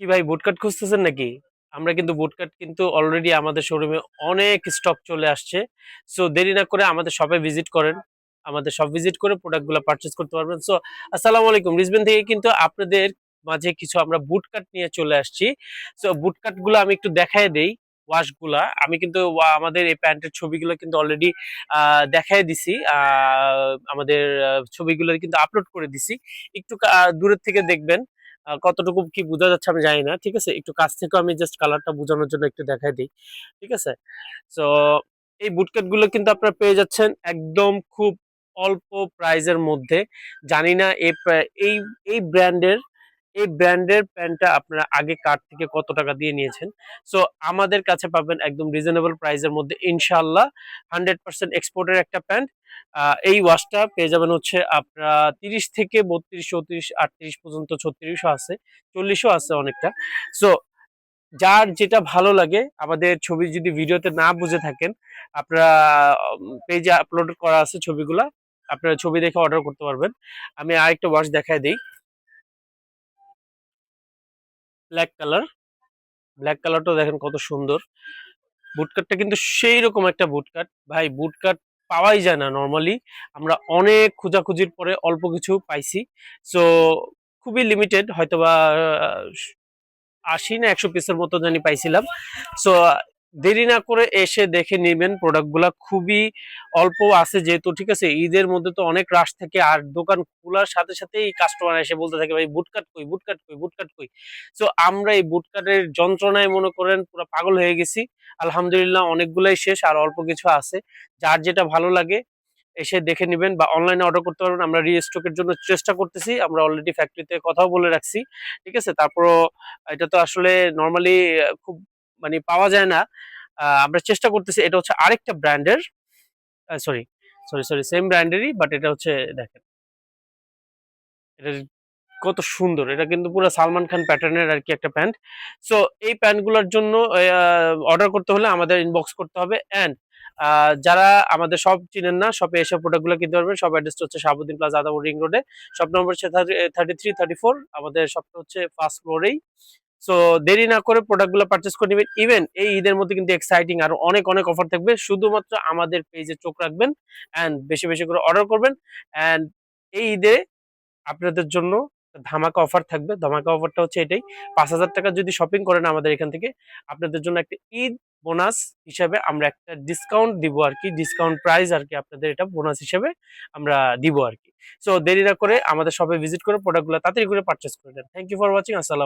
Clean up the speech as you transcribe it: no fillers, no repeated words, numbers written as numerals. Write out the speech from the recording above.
কি ভাই বুটকাট খুঁজতেছেন নাকি? আমরা কিন্তু বুটকাট কিন্তু অলরেডি আমাদের শোরুমে অনেক স্টক চলে আসছে। সো দেরি না করে আমাদের শপে ভিজিট করেন। আমাদের শপ ভিজিট করে প্রোডাক্টগুলো পারচেজ করতে পারবেন। সো আসসালামু আলাইকুম। রিজবেন থেকে কিন্তু আপনাদের মাঝে কিছু আমরা বুটকাট নিয়ে চলে আসছি। সো বুটকাট গুলো আমি একটু দেখায় দেই। ওয়াশ গুলা আমি কিন্তু আমাদের এই প্যান্টের ছবিগুলো কিন্তু অলরেডি দেখায় দিছি। আমাদের ছবিগুলো কিন্তু আপলোড করে দিছি। একটু দূরের থেকে দেখবেন। কতটুকু কি বোঝা যাচ্ছে আমি জানি না। ঠিক আছে? একটু কাছ থেকেও আমি জাস্ট কালারটা বোঝানোর জন্য একটু দেখায় দেই। ঠিক আছে? সো এই বুটকাট গুলো কিন্তু আপনারা পেয়ে যাচ্ছেন একদম খুব অল্প প্রাইজের মধ্যে। জানি না এই এই ব্র্যান্ডের প্যান্টটা আপনারা আগে কার থেকে কত টাকা দিয়ে নিয়েছেন। সো আমাদের কাছে পাবেন একদম রিজনেবল প্রাইসের মধ্যে ইনশাআল্লাহ 100% এক্সপোর্টের একটা প্যান্ট। এই ওয়াশটা পেয়ে যাবেন হচ্ছে আপনারা 30 থেকে 32, 34, 38 পর্যন্ত 36 ও আছে, 40 ও আছে অনেকটা। সো যার যেটা ভালো লাগে আমাদের ছবি যদি ভিডিওতে না বুঝে থাকেন, আপনারা পেজে আপলোড করা আছে ছবিগুলা। আপনারা ছবি দেখে অর্ডার করতে পারবেন। আমি আরেকটা ওয়াশ দেখায় দেই। Black colour. ব্ল্যাক কালারটাও দেখেন কত সুন্দর। বুটকাটটা কিন্তু সেই রকম একটা বুটকাট ভাই, বুটকাট পাওয়াই যায় না নরমালি। আমরা অনেক খোঁজাখুঁজির পরে অল্প কিছু পাইছি। সো খুবই লিমিটেড, হয়তোবা 80 না 100 পিসের মতো জানি পাইছিলাম। সো দেরি না করে এসে দেখে নেবেন, প্রোডাক্টগুলা খুবই অল্প আছে যেহেতু। ঠিক আছে, ঈদের মধ্যে তো অনেক রাশ থাকে, আর দোকান খোলার সাথে সাথেই কাস্টমার এসে বলতে থাকে ভাই বুটকাট কই, বুটকাট কই, বুটকাট কই। সো আমরা এই বুটকাটের যন্ত্রণায় মনে করেন পুরো পাগল হয়ে গেছি। আলহামদুলিল্লাহ অনেকগুলাই শেষ, আর অল্প কিছু আছে। যার যেটা ভালো লাগে এসে দেখে নেবেন বা অনলাইনে অর্ডার করতে পারবেন। আমরা রিস্টকের জন্য চেষ্টা করতেছি, আমরা অলরেডি ফ্যাক্টরিতে কথাও বলে রাখছি। ঠিক আছে, তারপরও এটা তো আসলে নরমালি খুব মানে পাওয়া যায় না। আমরা চেষ্টা করতেছি। এটা হচ্ছে আরেকটা ব্র্যান্ডের, সরি সরি সরি সেম ব্র্যান্ডেরই, বাট এটা হচ্ছে দেখেন এটা কত সুন্দর। এটা কিন্তু পুরো সালমান খান প্যাটার্নের আর কি একটা প্যান্ট। সো এই প্যান্টগুলোর জন্য অর্ডার করতে হলে আমাদের ইনবক্স করতে হবে। অ্যান্ড যারা আমাদের সব চিনেন না, শপে এসে প্রোডাক্টগুলো কিনতে পারবেন। সব অ্যাড্রেসটা হচ্ছে শাহাবুদ্দিন প্লাজা, আদাবর রিং রোডে। শপ নম্বর হচ্ছে 33, 34। আমাদের শপটা হচ্ছে ফার্স্ট ফ্লোরেই। সো দেরি না করে প্রোডাক্টগুলো পারচেজ করে নেবেন। ইভেন এই ঈদের মধ্যে কিন্তু এক্সাইটিং আর অনেক অনেক অফার থাকবে। শুধুমাত্র আমাদের পেজে চোখ রাখবেন অ্যান্ড বেশি বেশি করে অর্ডার করবেন। অ্যান্ড এই ঈদে আপনাদের জন্য ধামাকা অফার থাকবে। ধামাকা অফারটা হচ্ছে এটাই, 5,000 টাকা যদি শপিং করেন আমাদের এখান থেকে, আপনাদের জন্য একটা ঈদ বোনাস হিসাবে আমরা একটা ডিসকাউন্ট দিব আর কি। ডিসকাউন্ট প্রাইস আর কি, আপনাদের এটা বোনাস হিসেবে আমরা দিব আর কি। সো দেরি না করে আমাদের শপে ভিজিট করে প্রোডাক্টগুলো তাড়াতাড়ি করে পারচেজ করে দেন। Thank you for watching. আসসালাম।